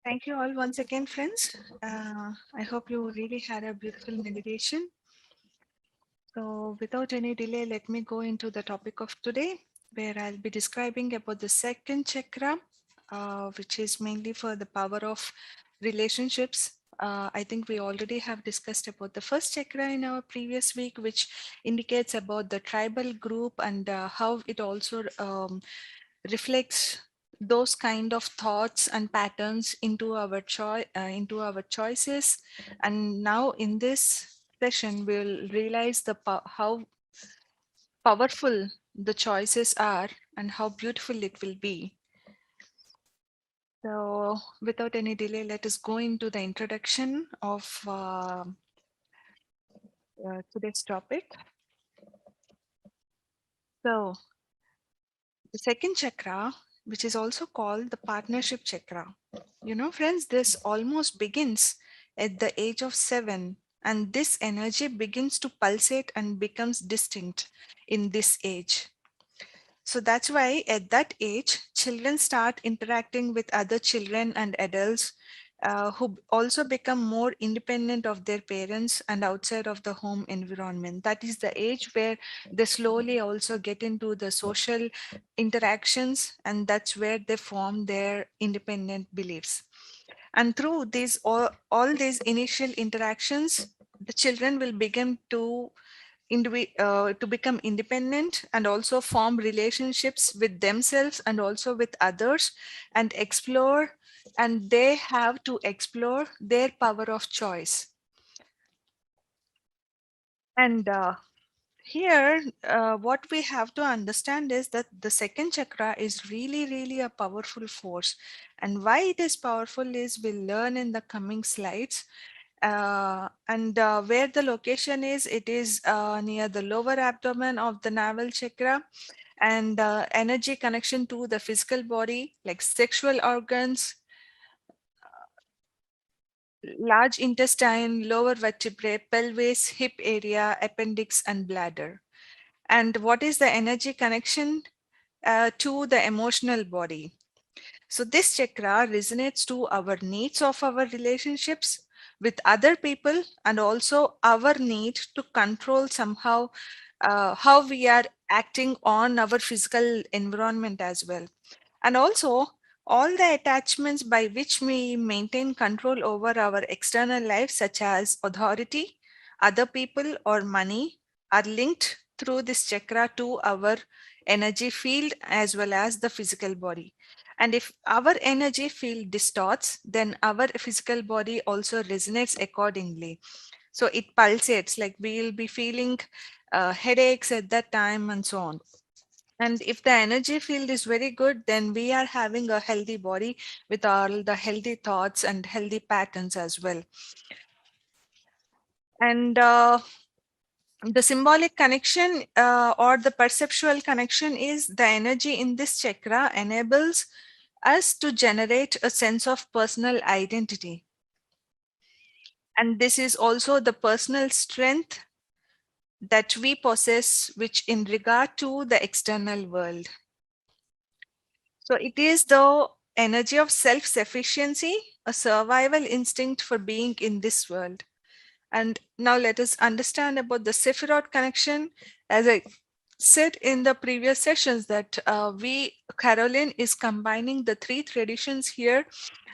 Thank you all once again, friends. I hope you really had a beautiful meditation. So without any delay, let me go into the topic of today, where I'll be describing about the second chakra, which is mainly for the power of relationships. I think we already have discussed about the first chakra in our previous week, which indicates about the tribal group and how it also reflects those kind of thoughts and patterns into our choices. And now in this session we'll realize how powerful the choices are and how beautiful it will be. So without any delay, let us go into the introduction of today's topic. So the second chakra, which is also called the partnership chakra. You know, friends, this almost begins at the age of 7, and this energy begins to pulsate and becomes distinct in this age. So that's why at that age, children start interacting with other children and adults who also become more independent of their parents and outside of the home environment. That is the age where they slowly also get into the social interactions, and that's where they form their independent beliefs. And through all these initial interactions, the children will begin to become independent and also form relationships with themselves and also with others and explore, and they have to explore their power of choice. And here what we have to understand is that the second chakra is really a powerful force, and why it is powerful is we'll learn in the coming slides. And where the location is, it is near the lower abdomen of the navel chakra, and energy connection to the physical body like sexual organs, large intestine, lower vertebrae, pelvis, hip area, appendix, and bladder. And what is the energy connection to the emotional body? So this chakra resonates to our needs of our relationships with other people, and also our need to control somehow how we are acting on our physical environment as well. And also all the attachments by which we maintain control over our external life, such as authority, other people, or money, are linked through this chakra to our energy field as well as the physical body. And if our energy field distorts, then our physical body also resonates accordingly. So it pulsates, like we'll be feeling headaches at that time and so on. And if the energy field is very good, then we are having a healthy body with all the healthy thoughts and healthy patterns as well. And the symbolic connection or the perceptual connection is the energy in this chakra enables us to generate a sense of personal identity. And this is also the personal strength that we possess, which in regard to the external world. So it is the energy of self-sufficiency, a survival instinct for being in this world. And now let us understand about the Sephiroth connection. As I said in the previous sessions that Caroline is combining the three traditions here,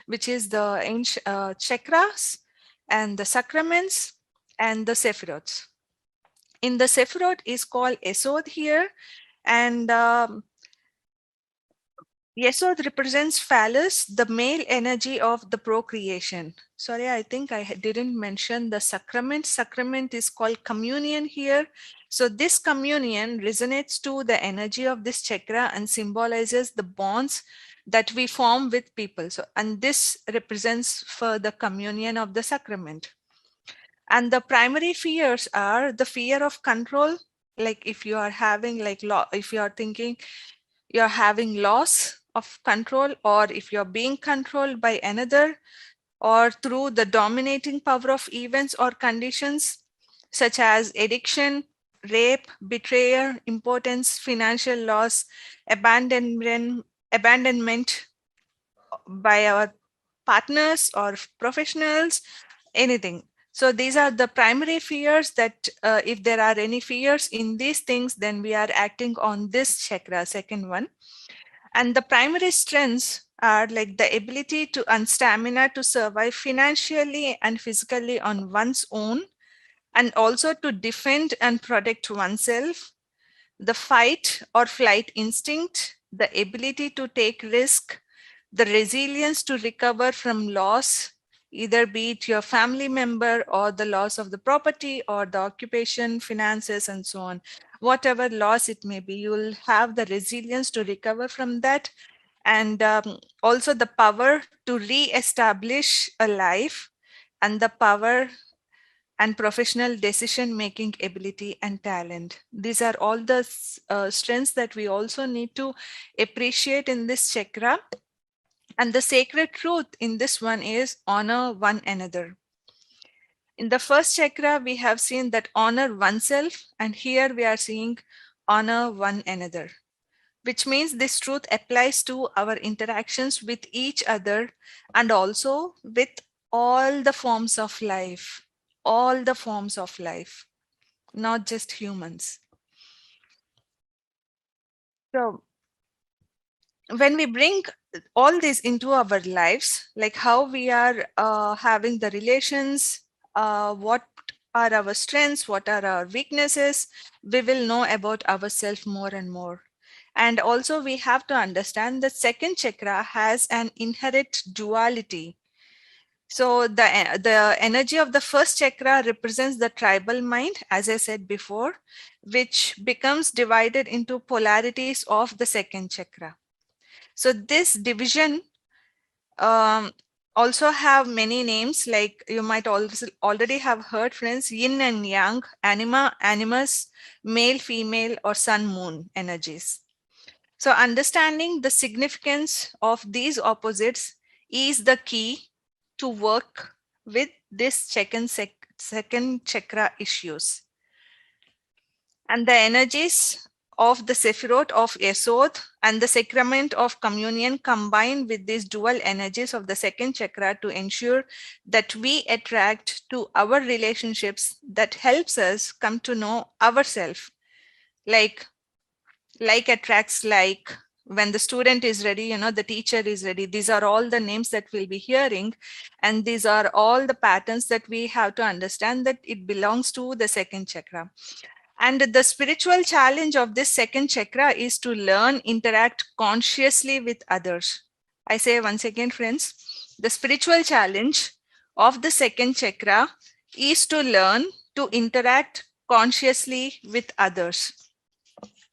which is the ancient chakras and the sacraments and the Sephiroths. In the Sephiroth is called Esod here, and Yesod represents phallus, the male energy of the procreation. Sorry, I think I didn't mention the sacrament. Sacrament is called communion here. So this communion resonates to the energy of this chakra and symbolizes the bonds that we form with people. So, and this represents for the communion of the sacrament. And the primary fears are the fear of control. Like if you are having if you are thinking you're having loss of control, or if you're being controlled by another, or through the dominating power of events or conditions such as addiction, rape, betrayal, impotence, financial loss, abandonment by our partners or professionals, anything. So these are the primary fears that if there are any fears in these things, then we are acting on this chakra, second one. And the primary strengths are like the ability to and stamina to survive financially and physically on one's own, and also to defend and protect oneself, the fight or flight instinct, the ability to take risk, the resilience to recover from loss, either be it your family member or the loss of the property or the occupation, finances, and so on. Whatever loss it may be, you will have the resilience to recover from that. And also the power to re-establish a life, and the power and professional decision making ability and talent. These are all the strengths that we also need to appreciate in this chakra. And the sacred truth in this one is honor one another. In the first chakra, we have seen that honor oneself, and here we are seeing honor one another, which means this truth applies to our interactions with each other and also with all the forms of life, all the forms of life, not just humans. So when we bring all this into our lives, like how we are having the relations, what are our strengths, what are our weaknesses, we will know about ourselves more and more. And also we have to understand that second chakra has an inherent duality. So the energy of the first chakra represents the tribal mind, as I said before, which becomes divided into polarities of the second chakra. So this division um, also have many names, like you might also already have heard, friends, yin and yang, anima, animus, male, female, or sun, moon energies. So understanding the significance of these opposites is the key to work with this second chakra issues. And the energies of the Sephirot of Yesod and the sacrament of communion combine with these dual energies of the second chakra to ensure that we attract to our relationships that helps us come to know ourselves. Like attracts like, when the student is ready, the teacher is ready. These are all the names that we'll be hearing, and these are all the patterns that we have to understand that it belongs to the second chakra. And the spiritual challenge of this second chakra is to learn, interact consciously with others. I say once again, friends, the spiritual challenge of the second chakra is to learn to interact consciously with others,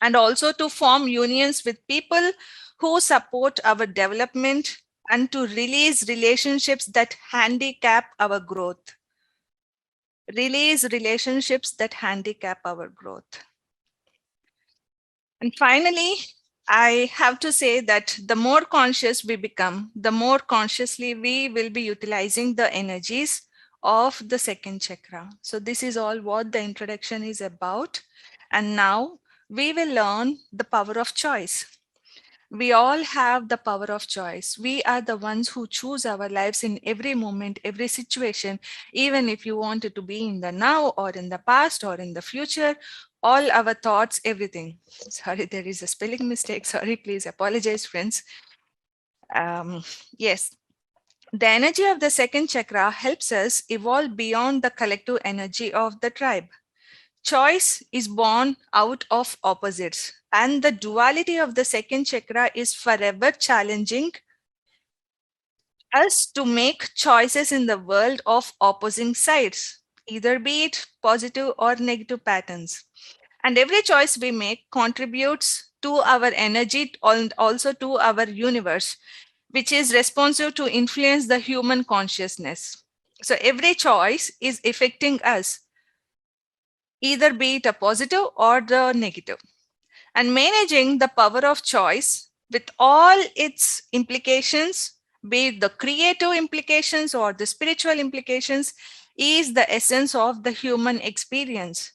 and also to form unions with people who support our development, and to release relationships that handicap our growth. Release relationships that handicap our growth. And finally, I have to say that the more conscious we become, the more consciously we will be utilizing the energies of the second chakra. So this is all what the introduction is about. And now we will learn the power of choice. We all have the power of choice. We are the ones who choose our lives in every moment, every situation, even if you want it to be in the now or in the past or in the future, all our thoughts, everything. Sorry, there is a spelling mistake. Sorry, please apologize, friends. Yes, the energy of the second chakra helps us evolve beyond the collective energy of the tribe. Choice is born out of opposites, and the duality of the second chakra is forever challenging us to make choices in the world of opposing sides, either be it positive or negative patterns. And every choice we make contributes to our energy and also to our universe, which is responsive to influence the human consciousness. So every choice is affecting us, either be it a positive or the negative. And managing the power of choice with all its implications, be it the creative implications or the spiritual implications, is the essence of the human experience.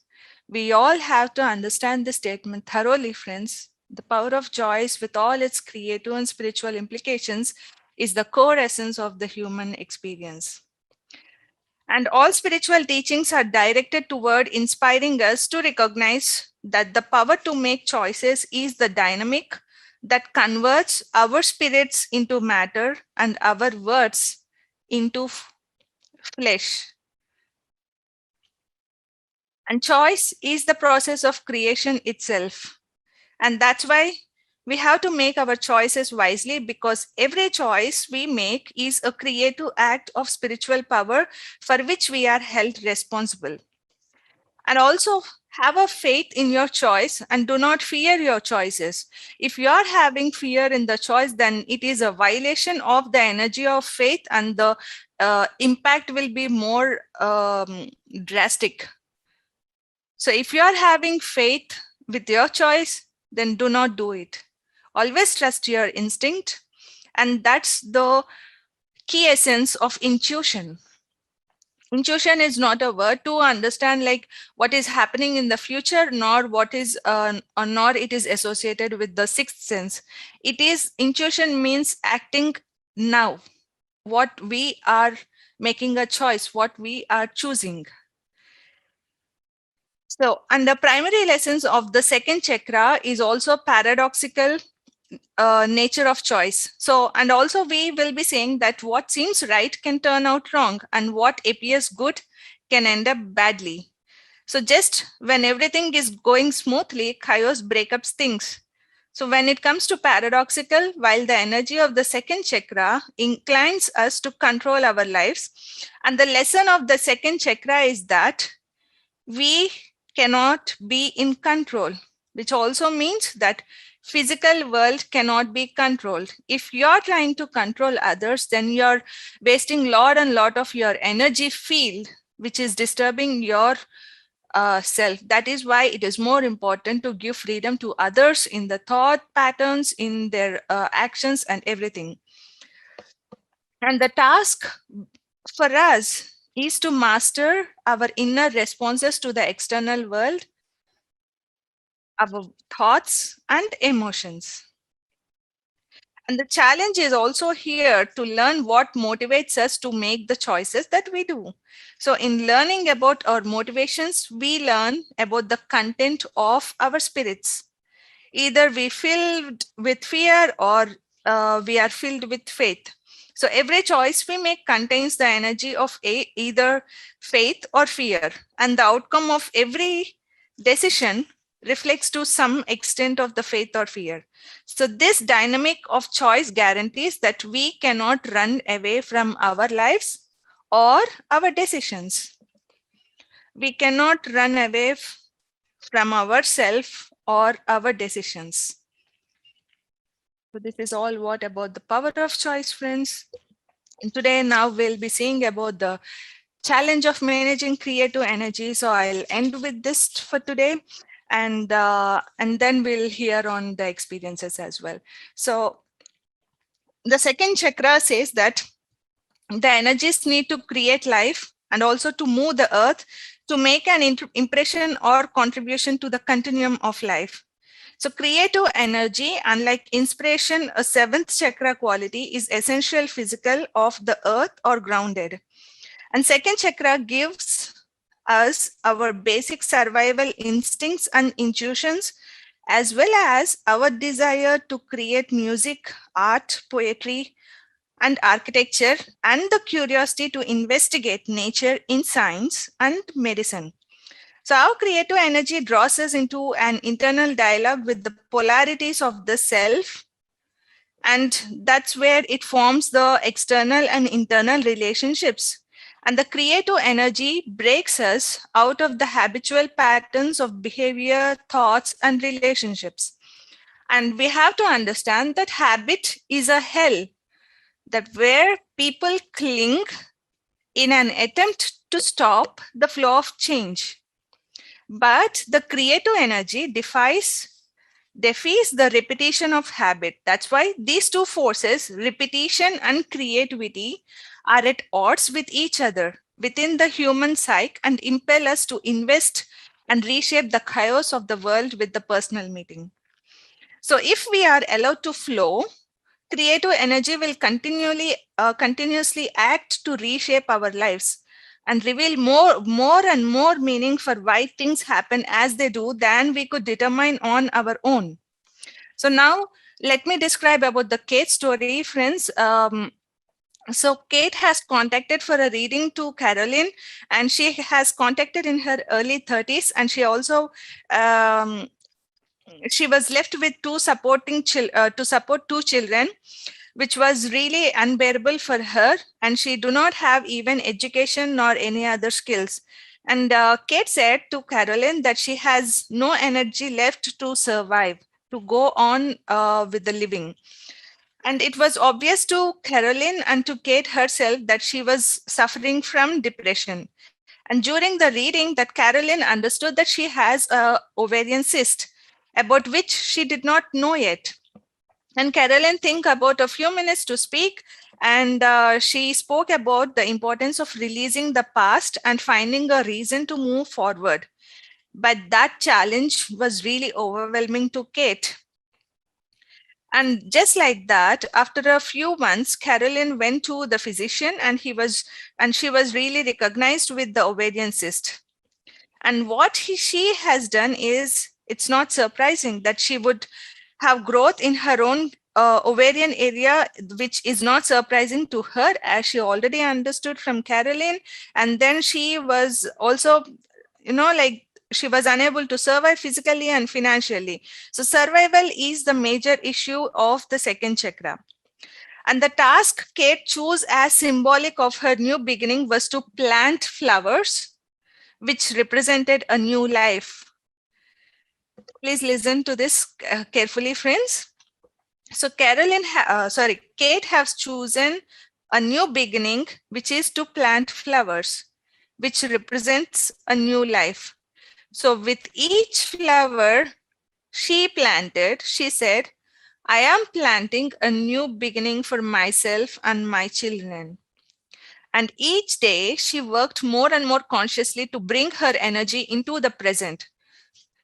We all have to understand this statement thoroughly, friends. The power of choice with all its creative and spiritual implications is the core essence of the human experience. And all spiritual teachings are directed toward inspiring us to recognize that the power to make choices is the dynamic that converts our spirits into matter and our words into flesh. And choice is the process of creation itself. And that's why we have to make our choices wisely, because every choice we make is a creative act of spiritual power for which we are held responsible. And also have a faith in your choice and do not fear your choices. If you are having fear in the choice, then it is a violation of the energy of faith, and the impact will be more drastic. So if you are having faith with your choice, then do not do it. Always trust your instinct. And that's the key essence of intuition. Intuition is not a word to understand like what is happening in the future, nor what is or nor it is associated with the sixth sense. It is intuition means acting now, what we are making a choice, what we are choosing. So, and the primary lessons of the second chakra is also paradoxical nature of choice. So, and also we will be saying that what seems right can turn out wrong, and what appears good can end up badly. So, just when everything is going smoothly, chaos breaks up things. So, when it comes to paradoxical, while the energy of the second chakra inclines us to control our lives, and the lesson of the second chakra is that we cannot be in control, which also means that physical world cannot be controlled. If you're trying to control others, then you're wasting lot and lot of your energy field, which is disturbing your self. That is why it is more important to give freedom to others in the thought patterns, in their actions and everything. And the task for us is to master our inner responses to the external world, our thoughts and emotions. And the challenge is also here to learn what motivates us to make the choices that we do. So, in learning about our motivations, we learn about the content of our spirits. Either we filled with fear or we are filled with faith. So every choice we make contains the energy of either faith or fear, and the outcome of every decision reflects to some extent of the faith or fear. So this dynamic of choice guarantees that we cannot run away from our lives or our decisions. We cannot run away from ourselves or our decisions. So this is all what about the power of choice, friends. And today now we'll be seeing about the challenge of managing creative energy. So I'll end with this for today, and then we'll hear on the experiences as well. So the second chakra says that the energies need to create life and also to move the earth to make an impression or contribution to the continuum of life. So creative energy, unlike inspiration, a seventh chakra quality, is essential physical of the earth or grounded. And second chakra gives us our basic survival instincts and intuitions, as well as our desire to create music, art, poetry, and architecture, and the curiosity to investigate nature in science and medicine. So our creative energy draws us into an internal dialogue with the polarities of the self, and that's where it forms the external and internal relationships. And the creative energy breaks us out of the habitual patterns of behavior, thoughts, and relationships. And we have to understand that habit is a hell, that where people cling in an attempt to stop the flow of change. But the creative energy defies the repetition of habit. That's why these two forces, repetition and creativity, are at odds with each other within the human psyche and impel us to invest and reshape the chaos of the world with the personal meeting. So if we are allowed to flow, creative energy will continuously act to reshape our lives and reveal more and more meaning for why things happen as they do than we could determine on our own. So now let me describe about the Kate story, friends. So Kate has contacted for a reading to Caroline, and she has contacted in her early 30s, and um, she was left with to support two children, which was really unbearable for her, and she do not have even education nor any other skills. And Kate said to Caroline that she has no energy left to survive, to go on with the living. And it was obvious to Caroline and to Kate herself that she was suffering from depression. And during the reading, that Caroline understood that she has a ovarian cyst, about which she did not know yet. And Caroline think about a few minutes to speak, and she spoke about the importance of releasing the past and finding a reason to move forward. But that challenge was really overwhelming to Kate. And just like that, after a few months, Caroline went to the physician, and she was really recognized with the ovarian cyst. And what she has done is, it's not surprising that she would have growth in her own ovarian area, which is not surprising to her, as she already understood from Caroline. And then she was also, like, she was unable to survive physically and financially. So survival is the major issue of the second chakra. And the task Kate chose as symbolic of her new beginning was to plant flowers, which represented a new life. Please listen to this carefully, friends. So Kate has chosen a new beginning, which is to plant flowers, which represents a new life. So with each flower she planted, she said, I am planting a new beginning for myself and my children. And each day she worked more and more consciously to bring her energy into the present.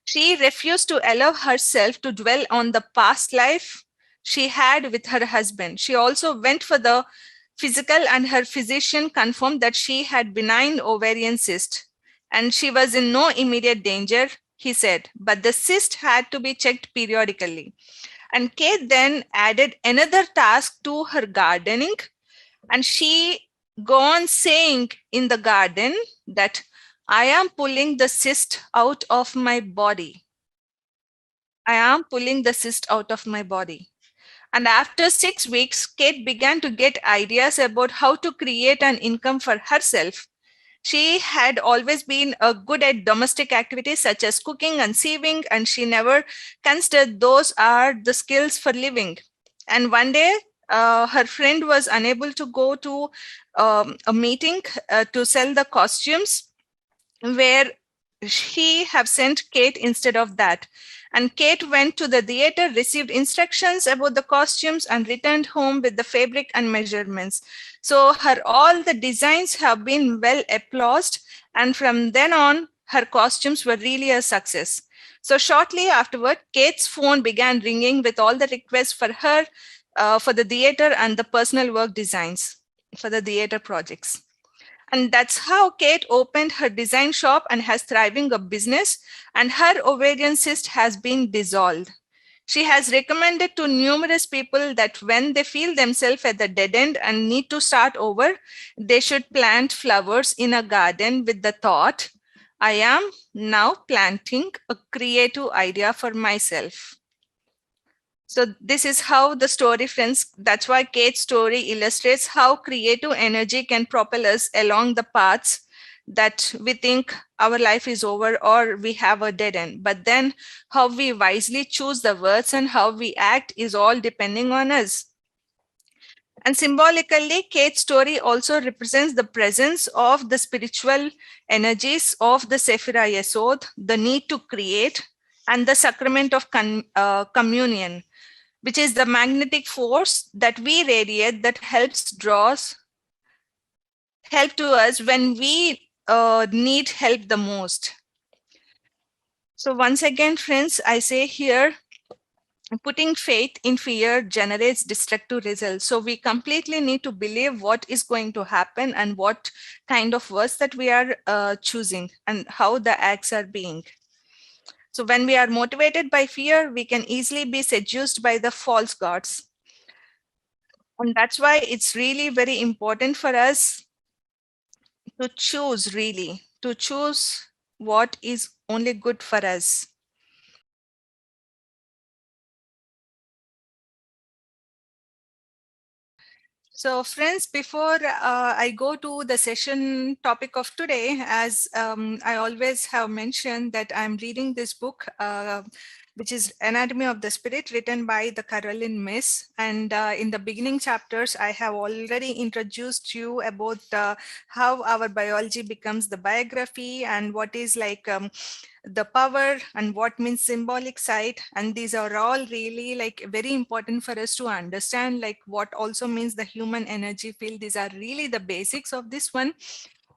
She refused to allow herself to dwell on the past life she had with her husband. She also went for the physical, and her physician confirmed that she had benign ovarian cyst and she was in no immediate danger, he said, but the cyst had to be checked periodically. And Kate then added another task to her gardening, and she go on saying in the garden that I am pulling the cyst out of my body. I am pulling the cyst out of my body. And after 6 weeks, Kate began to get ideas about how to create an income for herself. She had always been good at domestic activities such as cooking and sewing, and she never considered those are the skills for living. And one day, her friend was unable to go to a meeting to sell the costumes, where she have sent Kate instead of that. And Kate went to the theater, received instructions about the costumes, and returned home with the fabric and measurements. So all the designs have been well applauded, and from then on, her costumes were really a success. So shortly afterward, Kate's phone began ringing with all the requests for her for the theater and the personal work designs for the theater projects. And that's how Kate opened her design shop and has thriving a business, and her ovarian cyst has been dissolved. She has recommended to numerous people that when they feel themselves at the dead end and need to start over, they should plant flowers in a garden with the thought, I am now planting a creative idea for myself. So this is how the story, friends, that's why Kate's story illustrates how creative energy can propel us along the paths that we think our life is over or we have a dead end. But then how we wisely choose the words and how we act is all depending on us. And symbolically, Kate's story also represents the presence of the spiritual energies of the Sephira Yesod, the need to create, and the sacrament of communion, which is the magnetic force that we radiate that help to us when we need help the most. So once again, friends, I say here, putting faith in fear generates destructive results. So we completely need to believe what is going to happen and what kind of words that we are choosing and how the acts are being. So when we are motivated by fear, we can easily be seduced by the false gods. And that's why it's really very important for us to choose, really, to choose what is only good for us. So friends, before I go to the session topic of today, as I always have mentioned that I'm reading this book, which is Anatomy of the Spirit, written by the Caroline Myss. And in the beginning chapters, I have already introduced you about how our biology becomes the biography and what is like the power and what means symbolic sight, and these are all really like very important for us to understand, like what also means the human energy field. These are really the basics of this one.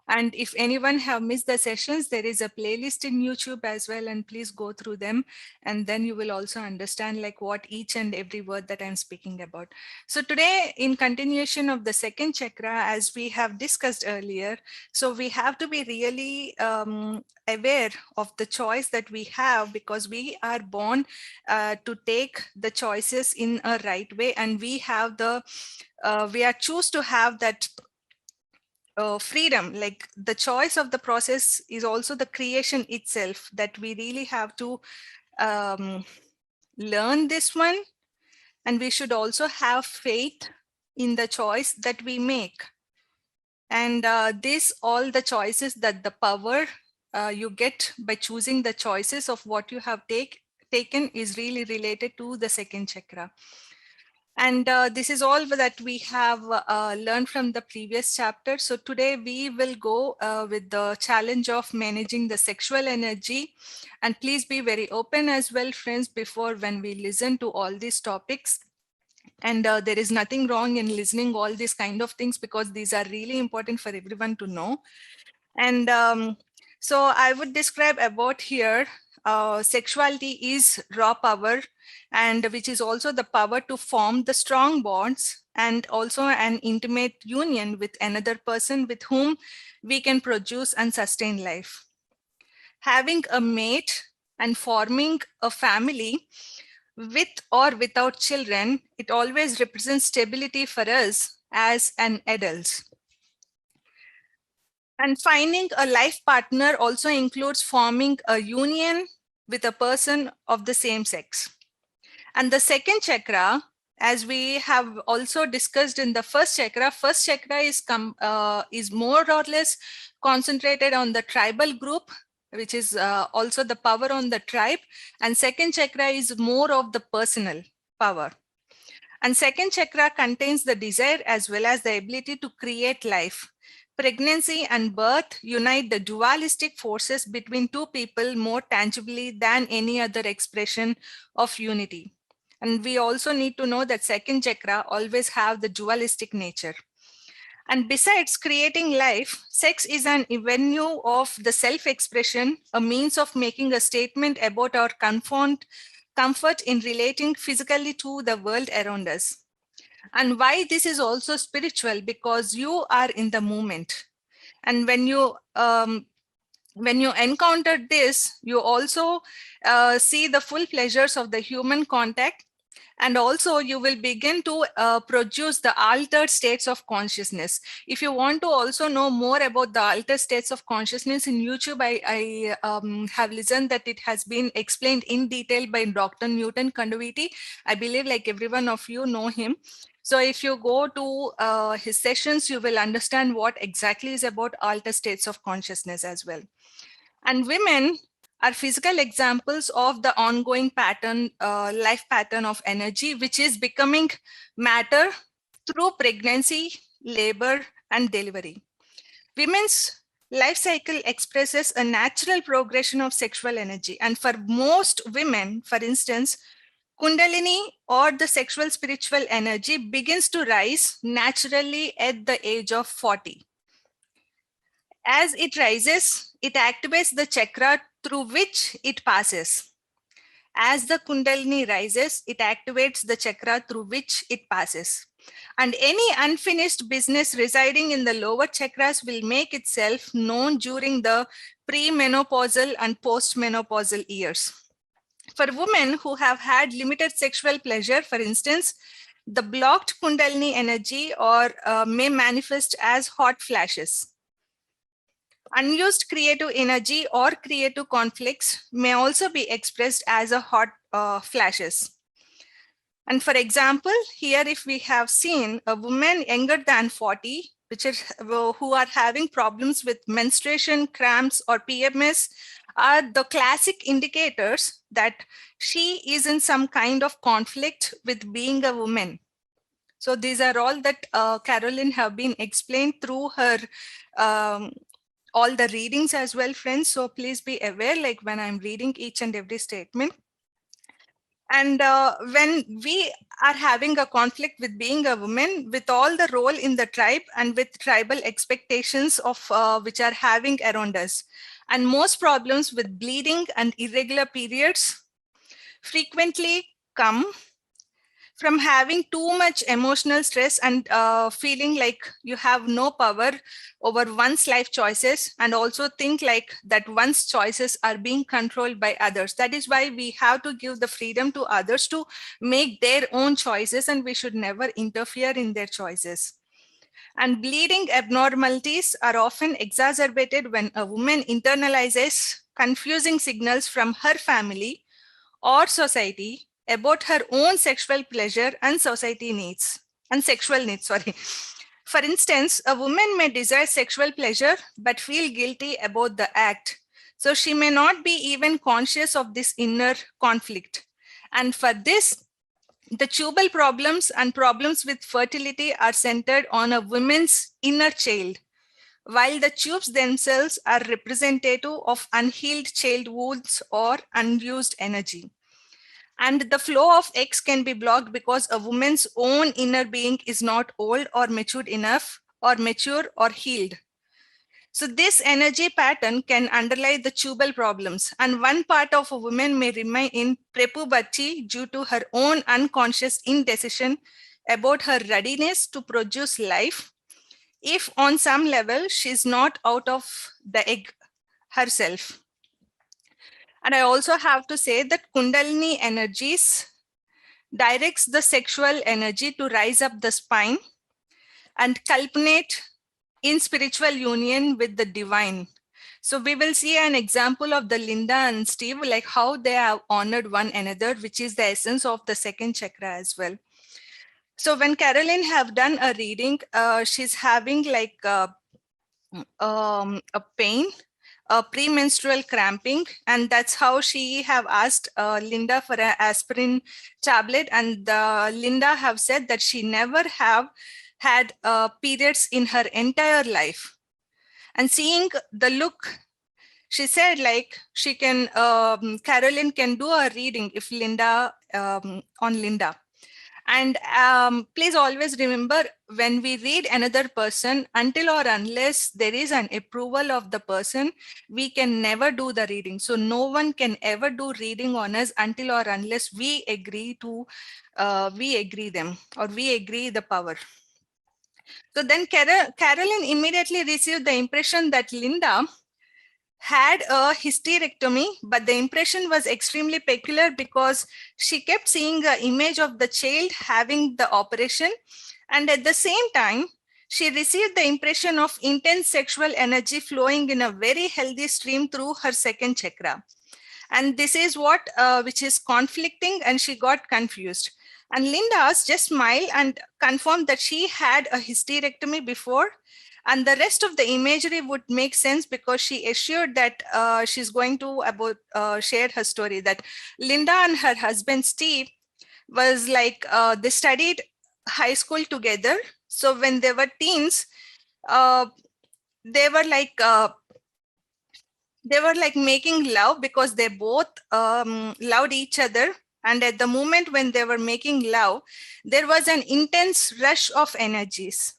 And if anyone have missed the sessions, there is a playlist in YouTube as well, and please go through them. And then you will also understand like what each and every word that I'm speaking about. So today, in continuation of the second chakra, as we have discussed earlier, so we have to be really aware of the choice that we have, because we are born to take the choices in a right way, and we have the we are choose to have that freedom. Like the choice of the process is also the creation itself, that we really have to um, learn this one, and we should also have faith in the choice that we make. And this all the choices that the power you get by choosing the choices of what you have taken is really related to the second chakra. And this is all that we have learned from the previous chapter. So today we will go with the challenge of managing the sexual energy. And please be very open as well, friends, before when we listen to all these topics. And there is nothing wrong in listening all these kind of things, because these are really important for everyone to know. And so I would describe about here, sexuality is raw power, and which is also the power to form the strong bonds and also an intimate union with another person with whom we can produce and sustain life. Having a mate and forming a family with or without children, it always represents stability for us as an adult. And finding a life partner also includes forming a union with a person of the same sex. And the second chakra, as we have also discussed in the first chakra is more or less concentrated on the tribal group, which is also the power on the tribe. And second chakra is more of the personal power. And second chakra contains the desire as well as the ability to create life. Pregnancy and birth unite the dualistic forces between two people more tangibly than any other expression of unity. And we also need to know that second chakra always have the dualistic nature. And besides creating life, sex is an venue of the self-expression, a means of making a statement about our comfort in relating physically to the world around us. And why this is also spiritual, because you are in the moment. And when you encounter this, you also see the full pleasures of the human contact. And also you will begin to produce the altered states of consciousness. If you want to also know more about the altered states of consciousness, in YouTube, I have listened that it has been explained in detail by Dr. Newton Kandaviti. I believe like every one of you know him. So if you go to his sessions, you will understand what exactly is about altered states of consciousness as well. And women are physical examples of the ongoing pattern, life pattern of energy, which is becoming matter through pregnancy, labor, and delivery. Women's life cycle expresses a natural progression of sexual energy. And for most women, for instance, Kundalini or the sexual spiritual energy begins to rise naturally at the age of 40. As it rises, it activates the chakra through which it passes. As the Kundalini rises, it activates the chakra through which it passes. And any unfinished business residing in the lower chakras will make itself known during the premenopausal and postmenopausal years. For women who have had limited sexual pleasure, for instance, the blocked Kundalini energy may manifest as hot flashes. Unused creative energy or creative conflicts may also be expressed as a hot flashes. And for example, here if we have seen a woman younger than 40, who are having problems with menstruation, cramps, or PMS, are the classic indicators that she is in some kind of conflict with being a woman. So these are all that Caroline have been explained through her all the readings as well, friends. So please be aware, like when I'm reading each and every statement. And when we are having a conflict with being a woman, with all the role in the tribe and with tribal expectations of which are having around us, and most problems with bleeding and irregular periods frequently come from having too much emotional stress and feeling like you have no power over one's life choices, and also think like that one's choices are being controlled by others. That is why we have to give the freedom to others to make their own choices, and we should never interfere in their choices. And bleeding abnormalities are often exacerbated when a woman internalizes confusing signals from her family or society about her own sexual pleasure and society needs and sexual needs. Sorry. For instance, a woman may desire sexual pleasure but feel guilty about the act. So she may not be even conscious of this inner conflict. And for this, the tubal problems and problems with fertility are centered on a woman's inner child, while the tubes themselves are representative of unhealed child wounds or unused energy. And the flow of eggs can be blocked because a woman's own inner being is not old or matured enough, or mature or healed. So this energy pattern can underlie the tubal problems, and one part of a woman may remain in prepubati due to her own unconscious indecision about her readiness to produce life, if on some level she's not out of the egg herself. And I also have to say that Kundalini energies directs the sexual energy to rise up the spine and culminate in spiritual union with the divine. So we will see an example of the Linda and Steve, like how they have honored one another, which is the essence of the second chakra as well. So when Caroline have done a reading, she's having like a pain, a premenstrual cramping, and that's how she have asked Linda for an aspirin tablet, and Linda have said that she never have had periods in her entire life. And seeing the look, she said like she can, Caroline can do a reading if Linda, on Linda. And please always remember, when we read another person, until or unless there is an approval of the person, we can never do the reading. So no one can ever do reading on us until or unless we agree to, we agree them, or we agree the power. So then Caroline immediately received the impression that Linda had a hysterectomy, but the impression was extremely peculiar because she kept seeing an image of the child having the operation, and at the same time she received the impression of intense sexual energy flowing in a very healthy stream through her second chakra. And this is what which is conflicting, and she got confused. And Linda just smiled and confirmed that she had a hysterectomy before, and the rest of the imagery would make sense because she assured that she's going to share her story, that Linda and her husband Steve was like, they studied high school together. So when they were teens, they were like making love because they both loved each other. And at the moment when they were making love, there was an intense rush of energies.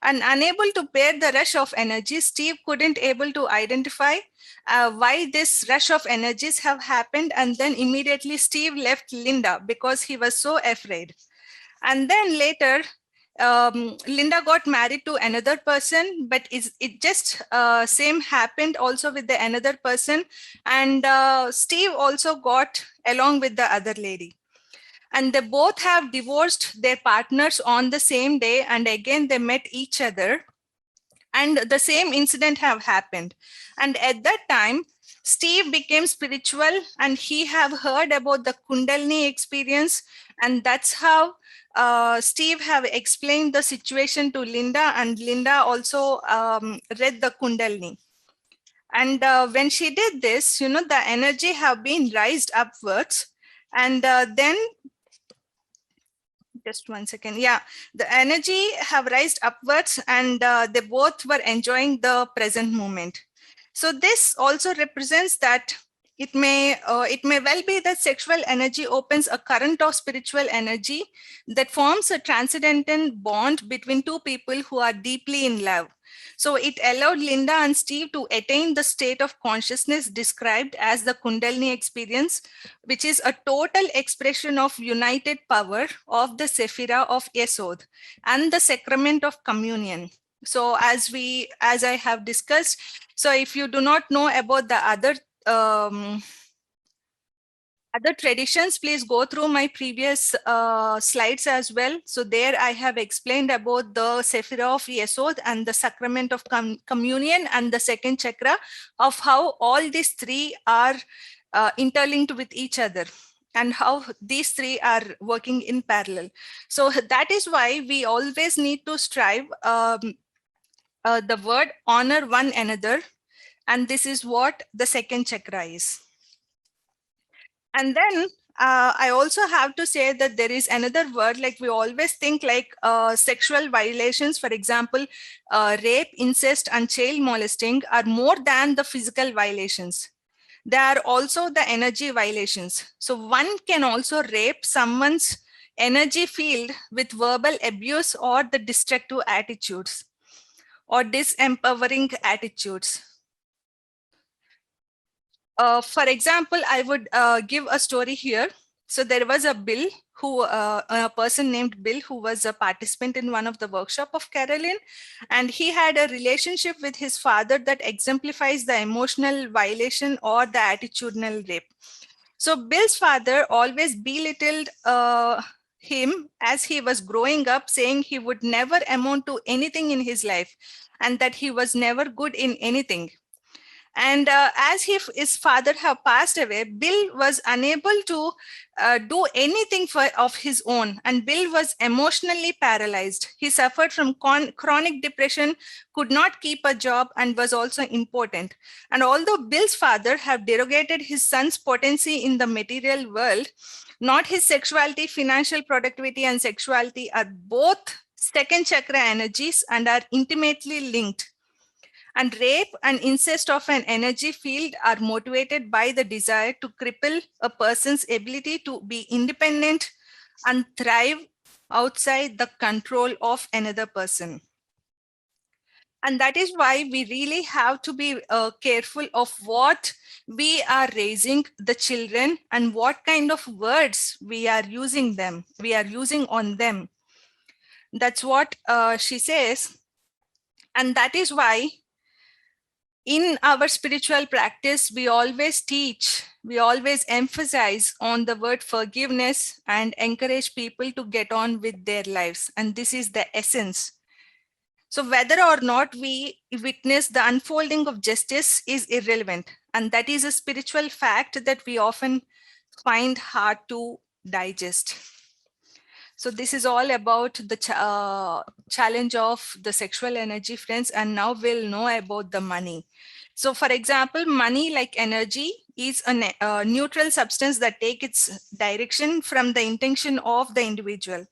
And unable to bear the rush of energy, Steve couldn't able to identify why this rush of energies have happened. And then immediately Steve left Linda because he was so afraid. And then later, Linda got married to another person, but it just same happened also with the another person. And Steve also got along with the other lady. And they both have divorced their partners on the same day. And again, they met each other. And the same incident have happened. And at that time, Steve became spiritual and he have heard about the Kundalini experience. And that's how Steve have explained the situation to Linda, and Linda also read the Kundalini. And when she did this, the energy have been raised upwards. And then just 1 second. Yeah, the energy have raised upwards, and they both were enjoying the present moment. So this also represents that it may well be that sexual energy opens a current of spiritual energy that forms a transcendental bond between two people who are deeply in love. So it allowed Linda and Steve to attain the state of consciousness described as the Kundalini experience, which is a total expression of united power of the Sephira of Yesod and the sacrament of communion. So as I have discussed, so if you do not know about the other traditions, please go through my previous slides as well. So there I have explained about the Sephira of Yesod and the sacrament of communion and the second chakra, of how all these three are interlinked with each other and how these three are working in parallel. So that is why we always need to strive the word honor one another. And this is what the second chakra is. And then I also have to say that there is another word, like we always think like sexual violations, for example, rape, incest, and child molesting are more than the physical violations. There are also the energy violations. So one can also rape someone's energy field with verbal abuse or the destructive attitudes or disempowering attitudes. For example, I would give a story here. So there was a person named Bill who was a participant in one of the workshop of Carolyn, and he had a relationship with his father that exemplifies the emotional violation or the attitudinal rape. So Bill's father always belittled him as he was growing up, saying he would never amount to anything in his life and that he was never good in anything. And as his father have passed away, Bill was unable to do anything of his own, and Bill was emotionally paralyzed. He suffered from chronic depression, could not keep a job, and was also impotent. And although Bill's father have derogated his son's potency in the material world, not his sexuality, financial productivity, and sexuality are both second chakra energies and are intimately linked. And rape and incest of an energy field are motivated by the desire to cripple a person's ability to be independent and thrive outside the control of another person. And that is why we really have to be careful of what we are raising the children and what kind of words we are using on them. That's what she says. And that is why in our spiritual practice, we always emphasize on the word forgiveness and encourage people to get on with their lives. And this is the essence. So whether or not we witness the unfolding of justice is irrelevant. And that is a spiritual fact that we often find hard to digest. So this is all about the challenge of the sexual energy, friends. And now we'll know about the money. So for example, money, like energy, is a neutral substance that takes its direction from the intention of the individual.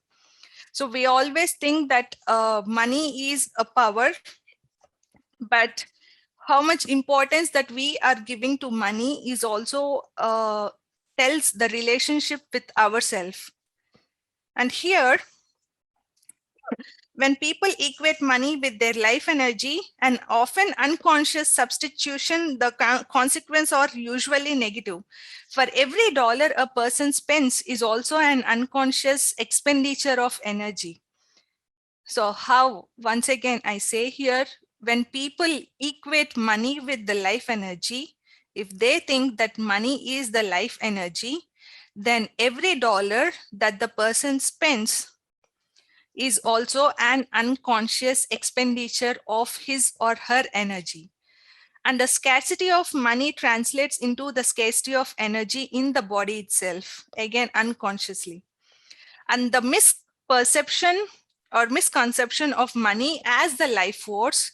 So we always think that money is a power, but how much importance that we are giving to money is also tells the relationship with ourselves. And here, When people equate money with their life energy, an often unconscious substitution, the consequences are usually negative. For every dollar a person spends is also an unconscious expenditure of energy. So how, once again, I say here, when people equate money with the life energy, if they think that money is the life energy, then every dollar that the person spends is also an unconscious expenditure of his or her energy. And the scarcity of money translates into the scarcity of energy in the body itself, again, unconsciously. And the misperception or misconception of money as the life force,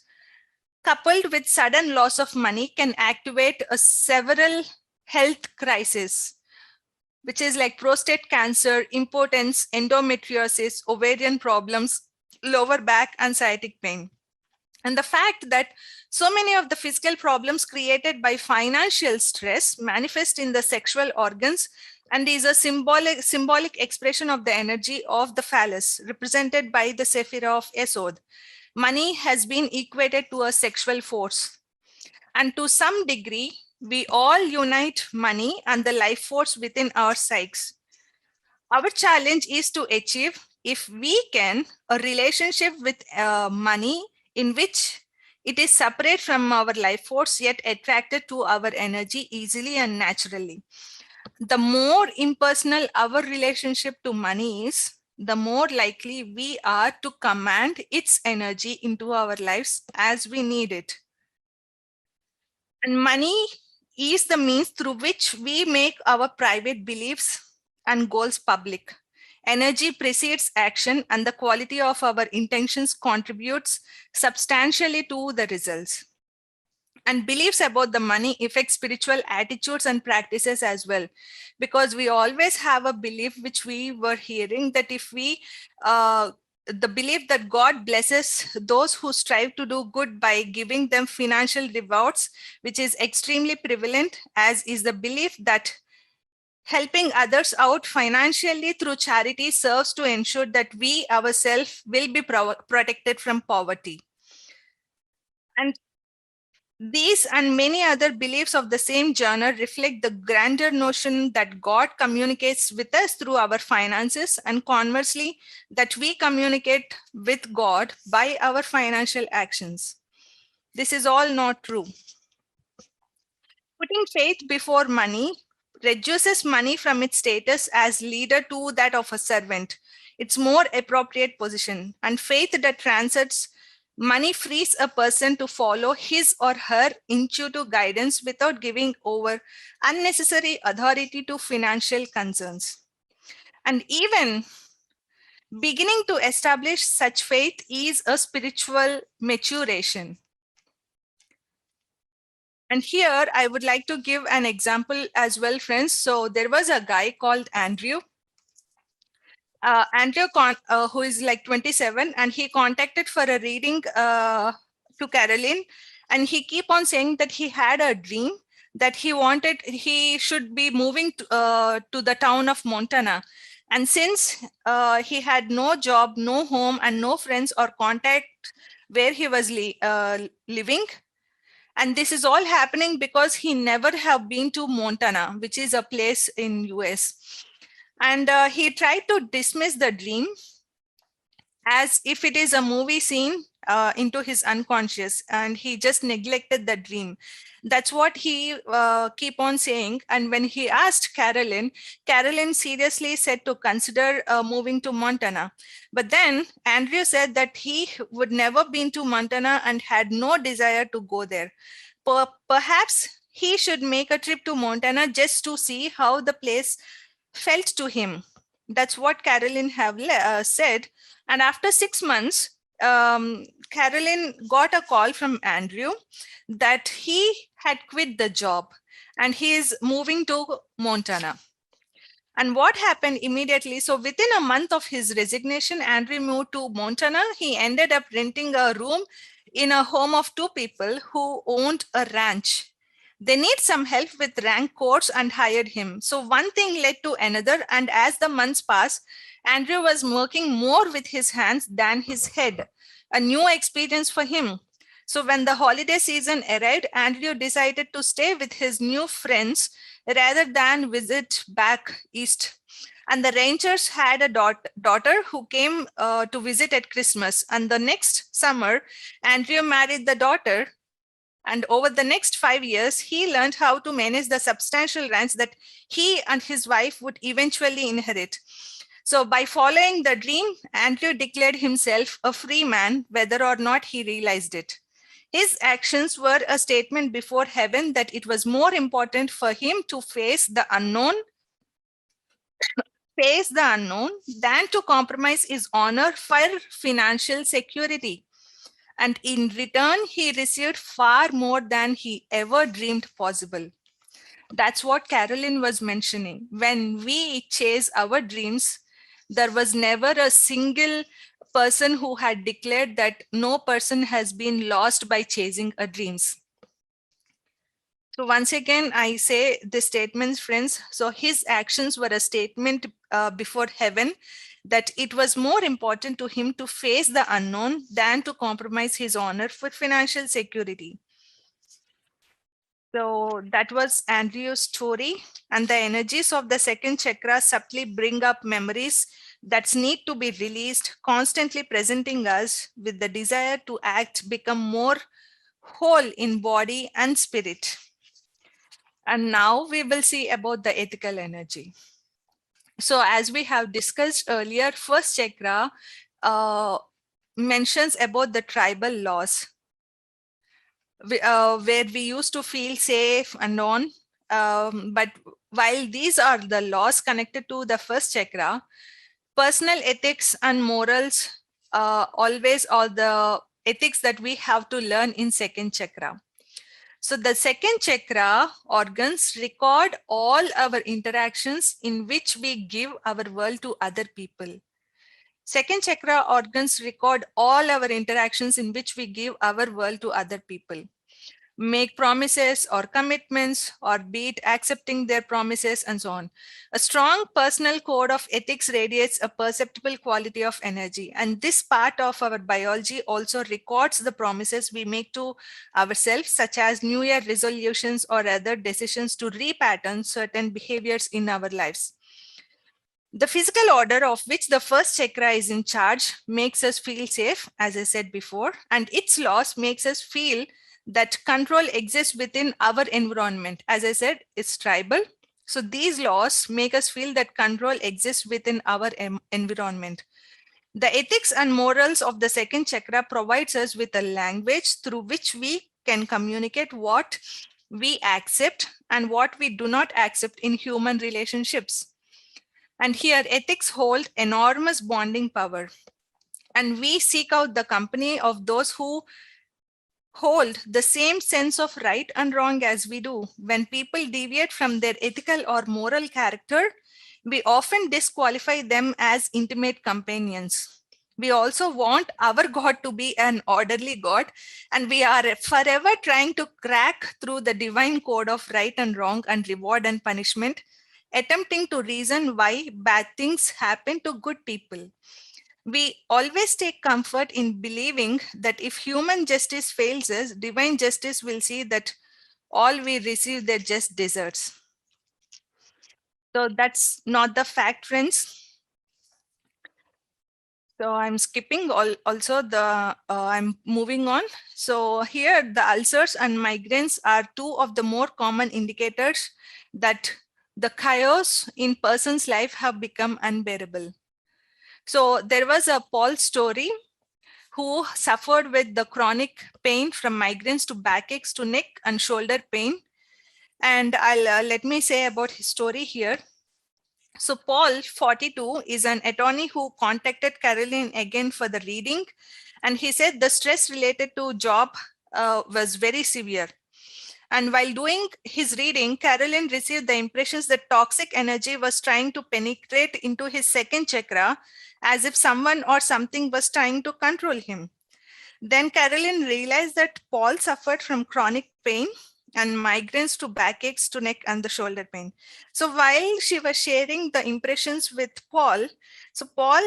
coupled with sudden loss of money, can activate a several health crises, which is like prostate cancer, impotence, endometriosis, ovarian problems, lower back, and sciatic pain. And the fact that so many of the physical problems created by financial stress manifest in the sexual organs and is a symbolic expression of the energy of the phallus, represented by the sephira of Yesod. Money has been equated to a sexual force. And to some degree, we all unite money and the life force within our psyches. Our challenge is to achieve, if we can, a relationship with money in which it is separate from our life force yet attracted to our energy easily and naturally. The more impersonal our relationship to money is, the more likely we are to command its energy into our lives as we need it. And money is the means through which we make our private beliefs and goals public. Energy precedes action, and the quality of our intentions contributes substantially to the results. And beliefs about the money affect spiritual attitudes and practices as well, because we always have a belief which we were hearing that if we the belief that God blesses those who strive to do good by giving them financial rewards, which is extremely prevalent, as is the belief that helping others out financially through charity serves to ensure that we ourselves will be protected from poverty. And these and many other beliefs of the same genre reflect the grander notion that God communicates with us through our finances, and conversely, that we communicate with God by our financial actions. This is all not true. Putting faith before money reduces money from its status as leader to that of a servant. It's more appropriate position, and faith that transcends money frees a person to follow his or her intuitive guidance without giving over unnecessary authority to financial concerns. And even beginning to establish such faith is a spiritual maturation. And here I would like to give an example as well, friends. So there was a guy called Andrew. Who is like 27, and he contacted for a reading to Caroline, and he keep on saying that he had a dream that he should be moving to the town of Montana. And since he had no job, no home, and no friends or contact where he was living, and this is all happening because he never have been to Montana, which is a place in US. And he tried to dismiss the dream as if it is a movie scene into his unconscious, and he just neglected the dream. That's what he keep on saying. And when he asked Carolyn, Carolyn seriously said to consider moving to Montana. But then Andrew said that he would never been to Montana and had no desire to go there. Perhaps he should make a trip to Montana just to see how the place felt to him. That's what Carolyn have said. And after 6 months, Carolyn got a call from Andrew that he had quit the job and he is moving to Montana. And what happened immediately? So within a month of his resignation, Andrew moved to Montana. He ended up renting a room in a home of 2 people who owned a ranch. They need some help with rank course and hired him. So one thing led to another, and as the months passed, Andrew was working more with his hands than his head, a new experience for him. So when the holiday season arrived, Andrew decided to stay with his new friends rather than visit back east. And the Rangers had a daughter who came to visit at Christmas. And the next summer, Andrew married the daughter. And over the next 5 years, he learned how to manage the substantial ranch that he and his wife would eventually inherit. So by following the dream, Andrew declared himself a free man, whether or not he realized it. His actions were a statement before heaven that it was more important for him to face the unknown than to compromise his honor for financial security. And in return, he received far more than he ever dreamed possible. That's what Carolyn was mentioning. When we chase our dreams, there was never a single person who had declared that no person has been lost by chasing a dreams. So once again, I say the statements, friends. So his actions were a statement before heaven that it was more important to him to face the unknown than to compromise his honor for financial security. So that was Andrew's story, and the energies of the second chakra subtly bring up memories that need to be released, constantly presenting us with the desire to act, become more whole in body and spirit. And now we will see about the ethical energy. So as we have discussed earlier, first chakra mentions about the tribal laws, where we used to feel safe and known. But while these are the laws connected to the first chakra, personal ethics and morals always are the ethics that we have to learn in second chakra. So the second chakra organs record all our interactions in which we give our world to other people. Second chakra organs record all our interactions in which we give our world to other people. Make promises or commitments, or be it accepting their promises and so on. A strong personal code of ethics radiates a perceptible quality of energy. And this part of our biology also records the promises we make to ourselves, such as New Year resolutions or other decisions to repattern certain behaviors in our lives. The physical order of which the first chakra is in charge makes us feel safe, as I said before, and its loss makes us feel that control exists within our environment. As I said, it's tribal. So these laws make us feel that control exists within our environment. The ethics and morals of the second chakra provides us with a language through which we can communicate what we accept and what we do not accept in human relationships. And here ethics hold enormous bonding power. And we seek out the company of those who hold the same sense of right and wrong as we do. When people deviate from their ethical or moral character, we often disqualify them as intimate companions. We also want our God to be an orderly God, and we are forever trying to crack through the divine code of right and wrong and reward and punishment, attempting to reason why bad things happen to good people. We always take comfort in believing that if human justice fails us, divine justice will see that all we receive their just deserts. So that's not the fact, friends. So I'm skipping also I'm moving on. So here the ulcers and migraines are two of the more common indicators that the chaos in person's life have become unbearable. So there was a Paul story who suffered with the chronic pain from migraines to backaches to neck and shoulder pain. And I'll let me say about his story here. So Paul, 42, is an attorney who contacted Caroline again for the reading. And he said the stress related to job was very severe. And while doing his reading, Caroline received the impressions that toxic energy was trying to penetrate into his second chakra, as if someone or something was trying to control him. Then Caroline realized that Paul suffered from chronic pain, and migraines to backaches to neck and the shoulder pain. So while she was sharing the impressions with Paul, so Paul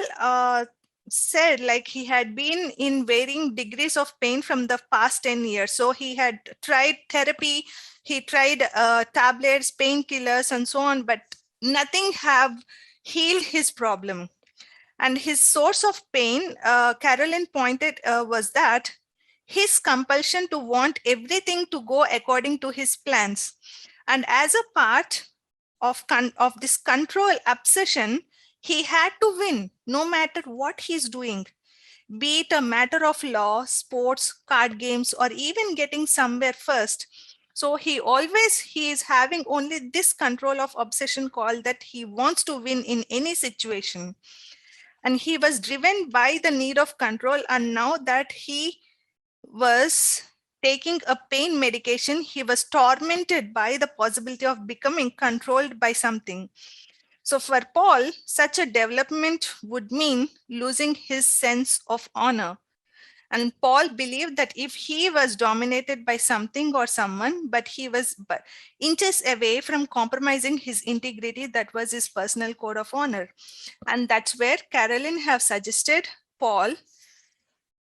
said like he had been in varying degrees of pain from the past 10 years. So he had tried therapy, he tried tablets, painkillers, and so on, but nothing have healed his problem. And his source of pain, Carolyn pointed, was that his compulsion to want everything to go according to his plans. And as a part of this control obsession, he had to win no matter what he's doing, be it a matter of law, sports, card games, or even getting somewhere first. So he is having only this control of obsession called that he wants to win in any situation. And he was driven by the need of control. And now that he was taking a pain medication, he was tormented by the possibility of becoming controlled by something. So for Paul, such a development would mean losing his sense of honor. And Paul believed that if he was dominated by something or someone, but he was inches away from compromising his integrity, that was his personal code of honor. And that's where Carolyn have suggested Paul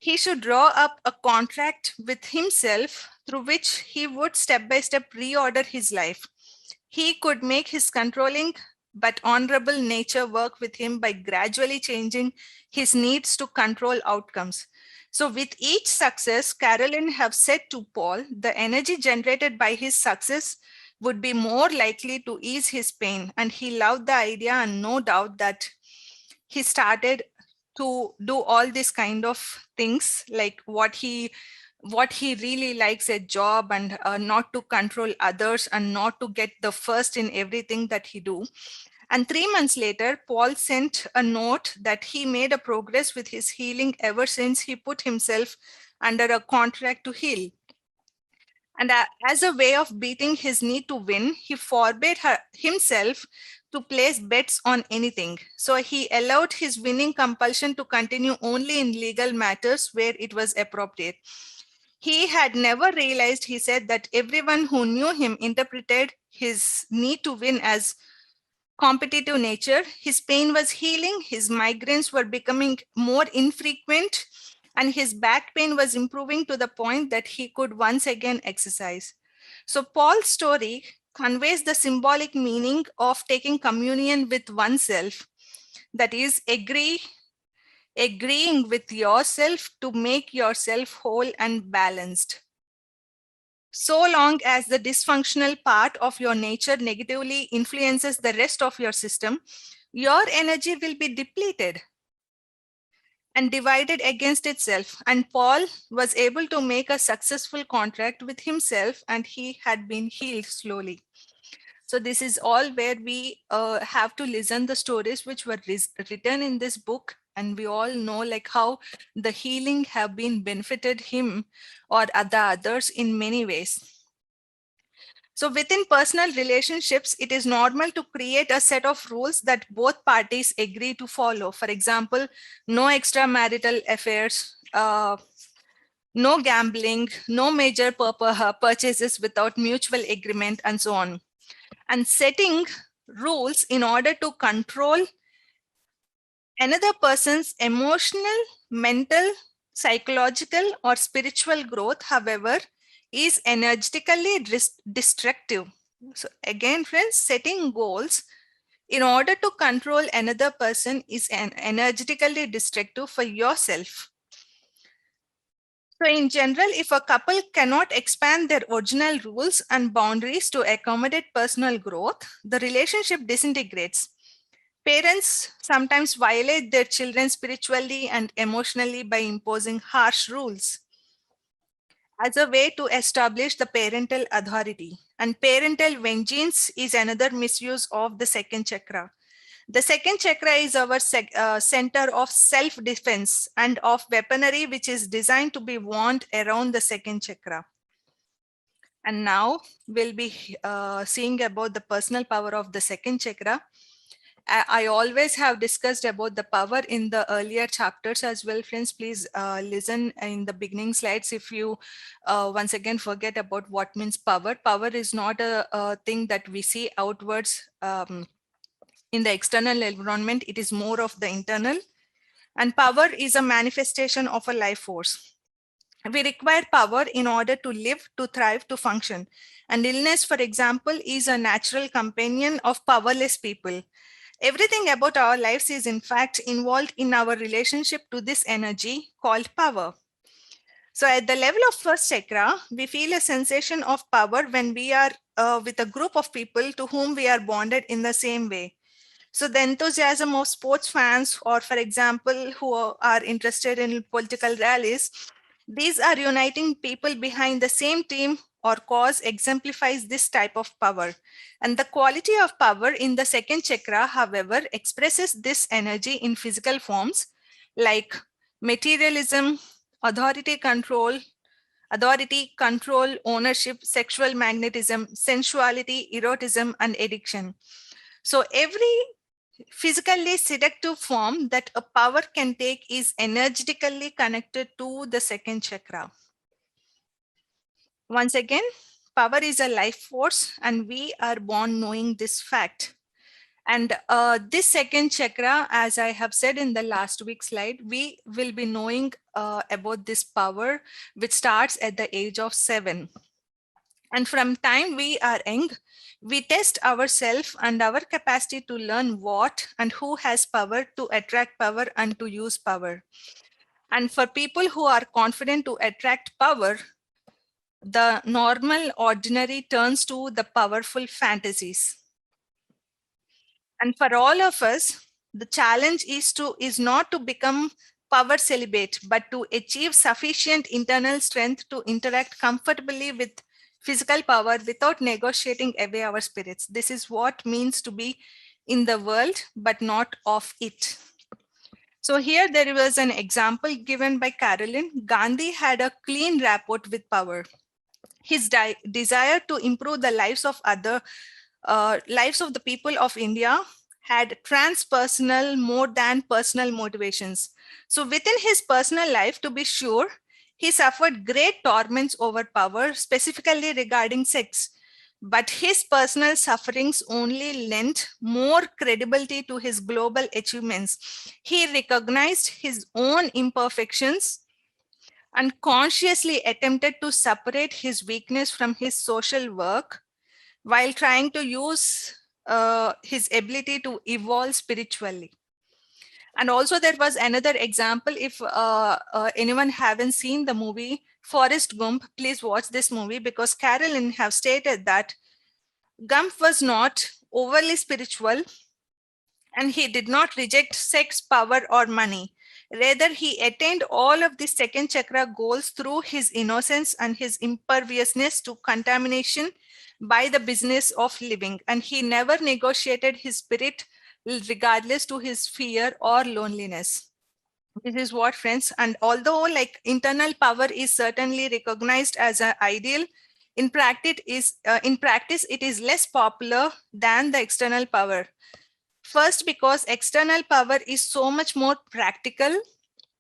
he should draw up a contract with himself through which he would step by step reorder his life. He could make his controlling but honorable nature work with him by gradually changing his needs to control outcomes. So with each success, Carolyn have said to Paul, the energy generated by his success would be more likely to ease his pain. And he loved the idea, and no doubt that he started to do all these kind of things, like what he really likes a job, and not to control others, and not to get the first in everything that he do. And 3 months later, Paul sent a note that he made a progress with his healing ever since he put himself under a contract to heal. And as a way of beating his need to win, he forbade himself to place bets on anything. So he allowed his winning compulsion to continue only in legal matters where it was appropriate. He had never realized, he said, that everyone who knew him interpreted his need to win as competitive nature. His pain was healing, his migraines were becoming more infrequent, and his back pain was improving to the point that he could once again exercise. So Paul's story conveys the symbolic meaning of taking communion with oneself, that is, agreeing with yourself to make yourself whole and balanced. So long as the dysfunctional part of your nature negatively influences the rest of your system, your energy will be depleted and divided against itself. And Paul was able to make a successful contract with himself, and he had been healed slowly. So this is all where we have to listen the stories which were written in this book. And we all know like how the healing have been benefited him or the others in many ways. So within personal relationships, it is normal to create a set of rules that both parties agree to follow. For example, no extramarital affairs, no gambling, no major purchases without mutual agreement, and so on. And setting rules in order to control another person's emotional, mental, psychological, or spiritual growth, however, is energetically destructive. So again, friends, setting goals in order to control another person is energetically destructive for yourself. So in general, if a couple cannot expand their original rules and boundaries to accommodate personal growth, the relationship disintegrates. Parents sometimes violate their children spiritually and emotionally by imposing harsh rules as a way to establish the parental authority. And parental vengeance is another misuse of the second chakra. The second chakra is our center of self-defense and of weaponry, which is designed to be worn around the second chakra. And now we'll be seeing about the personal power of the second chakra. I always have discussed about the power in the earlier chapters as well, friends. Please listen in the beginning slides if you once again forget about what means power. Power is not a thing that we see outwards in the external environment. It is more of the internal. And power is a manifestation of a life force. We require power in order to live, to thrive, to function. And illness, for example, is a natural companion of powerless people. Everything about our lives is in fact involved in our relationship to this energy called power. So at the level of first chakra, we feel a sensation of power when we are with a group of people to whom we are bonded in the same way. So the enthusiasm of sports fans, or for example, who are interested in political rallies, these are uniting people behind the same team or cause exemplifies this type of power. And the quality of power in the second chakra, however, expresses this energy in physical forms like materialism, authority control, ownership, sexual magnetism, sensuality, erotism, and addiction. So every physically seductive form that a power can take is energetically connected to the second chakra. Once again, power is a life force and we are born knowing this fact. And this second chakra, as I have said in the last week's slide, we will be knowing about this power, which starts at the age of 7. And from time we are young, we test ourselves and our capacity to learn what and who has power to attract power and to use power. And for people who are confident to attract power, the normal ordinary turns to the powerful fantasies. And for all of us, the challenge is not to become power celibate, but to achieve sufficient internal strength to interact comfortably with physical power without negotiating away our spirits. This is what means to be in the world, but not of it. So here there was an example given by Carolyn. Gandhi had a clean rapport with power. His desire to improve the lives of the people of India had transpersonal more than personal motivations. So within his personal life, to be sure, he suffered great torments over power, specifically regarding sex. But his personal sufferings only lent more credibility to his global achievements. He recognized his own imperfections and consciously attempted to separate his weakness from his social work while trying to use his ability to evolve spiritually. And also there was another example. If anyone haven't seen the movie Forrest Gump, please watch this movie, because Carolyn have stated that Gump was not overly spiritual and he did not reject sex, power, or money. Rather, he attained all of the second chakra goals through his innocence and his imperviousness to contamination by the business of living. And he never negotiated his spirit regardless to his fear or loneliness. This is what, friends, and although like internal power is certainly recognized as an ideal, in practice it is less popular than the external power. First, because external power is so much more practical,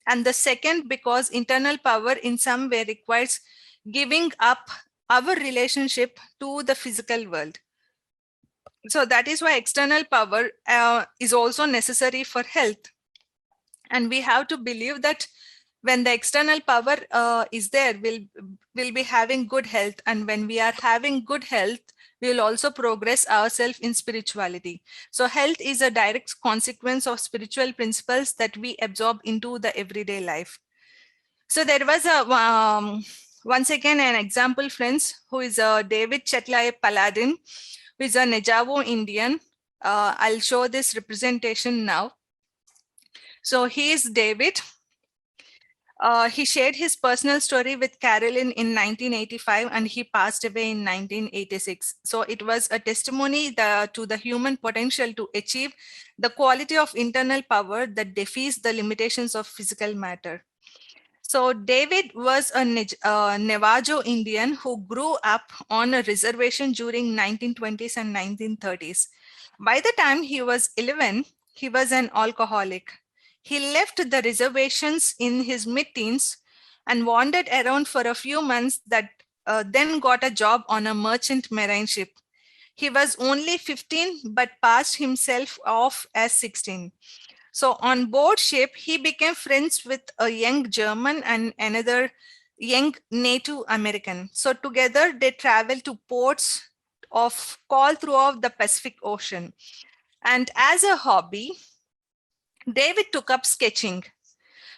and the second, because internal power in some way requires giving up our relationship to the physical world. So that is why external power is also necessary for health. And we have to believe that when the external power is there, we'll be having good health. And when we are having good health, we will also progress ourselves in spirituality. So health is a direct consequence of spiritual principles that we absorb into the everyday life. So there was once again an example, friends, who is David Chetlai Paladin, who is a Nejavo Indian. I'll show this representation now. So he is David. He shared his personal story with Carolyn in 1985 and he passed away in 1986. So it was a testimony to the human potential to achieve the quality of internal power that defies the limitations of physical matter. So David was a Navajo Indian who grew up on a reservation during 1920s and 1930s. By the time he was 11, he was an alcoholic. He left the reservations in his mid-teens and wandered around for a few months that then got a job on a merchant marine ship. He was only 15 but passed himself off as 16. So on board ship, he became friends with a young German and another young Native American. So together they traveled to ports of call throughout the Pacific Ocean. And as a hobby, David took up sketching.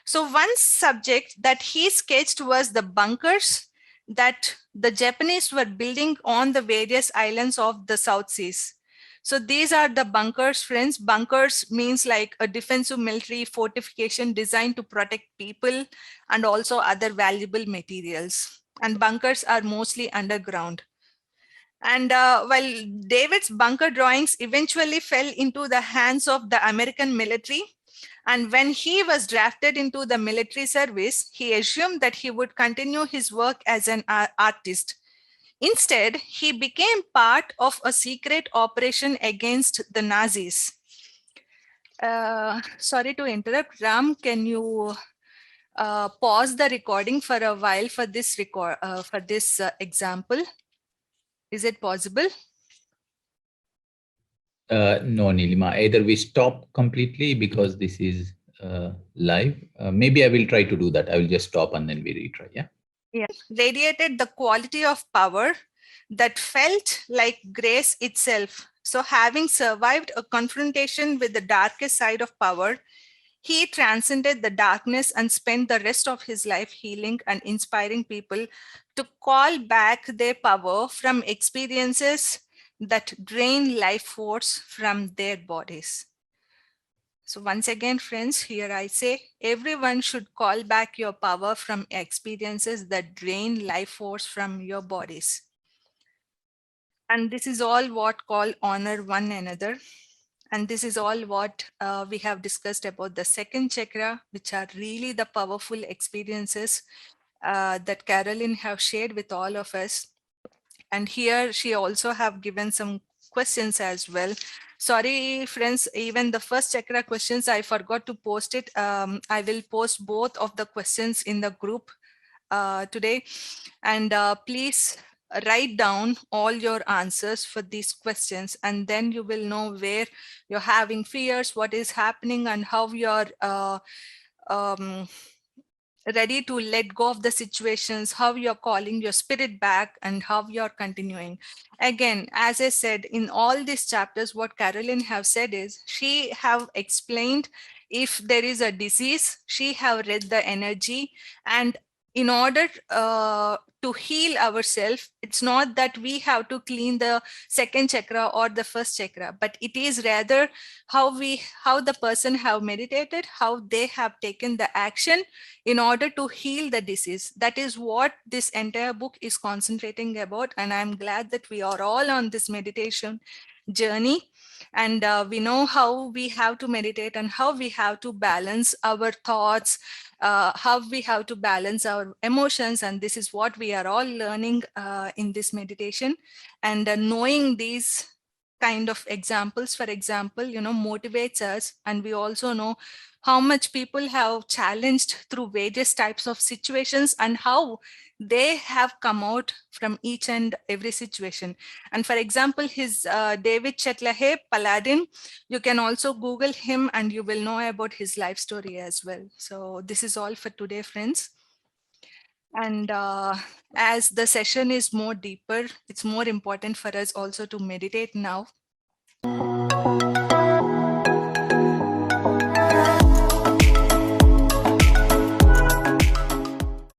So one subject that he sketched was the bunkers that the Japanese were building on the various islands of the South Seas. So these are the bunkers, friends. Bunkers means like a defensive military fortification designed to protect people and also other valuable materials. And bunkers are mostly underground. And while David's bunker drawings eventually fell into the hands of the American military, and when he was drafted into the military service, he assumed that he would continue his work as an artist. Instead, he became part of a secret operation against the Nazis. Sorry to interrupt. Ram, can you pause the recording for a while for this example? Is it possible? No, Neelima. Either we stop completely because this is live. Maybe I will try to do that. I will just stop and then we retry. Yeah. Yeah. Radiated the quality of power that felt like grace itself. So, having survived a confrontation with the darkest side of power, he transcended the darkness and spent the rest of his life healing and inspiring people to call back their power from experiences that drain life force from their bodies. So once again, friends, here I say, everyone should call back your power from experiences that drain life force from your bodies. And this is all what call honor one another. And this is all what we have discussed about the second chakra, which are really the powerful experiences that Carolyn have shared with all of us. And here she also have given some questions as well. Sorry, friends, even the first chakra questions, I forgot to post it. I will post both of the questions in the group today. And please write down all your answers for these questions, and then you will know where you're having fears, what is happening, and how you're ready to let go of the situations, how you're calling your spirit back, and how you're continuing. Again, as I said, in all these chapters, what Carolyn have said is she have explained if there is a disease, she have read the energy, and in order to heal ourselves, it's not that we have to clean the second chakra or the first chakra, but it is rather how the person have meditated, how they have taken the action in order to heal the disease. That is what this entire book is concentrating about. And I'm glad that we are all on this meditation journey, and we know how we have to meditate and how we have to balance our thoughts, how we have to balance our emotions. And this is what we are all learning in this meditation. And knowing these kind of examples, for example, motivates us. And we also know how much people have challenged through various types of situations and how they have come out from each and every situation. And for example, his David Chetlahe, Paladin, you can also Google him and you will know about his life story as well. So this is all for today, friends. And as the session is more deeper, it's more important for us also to meditate now.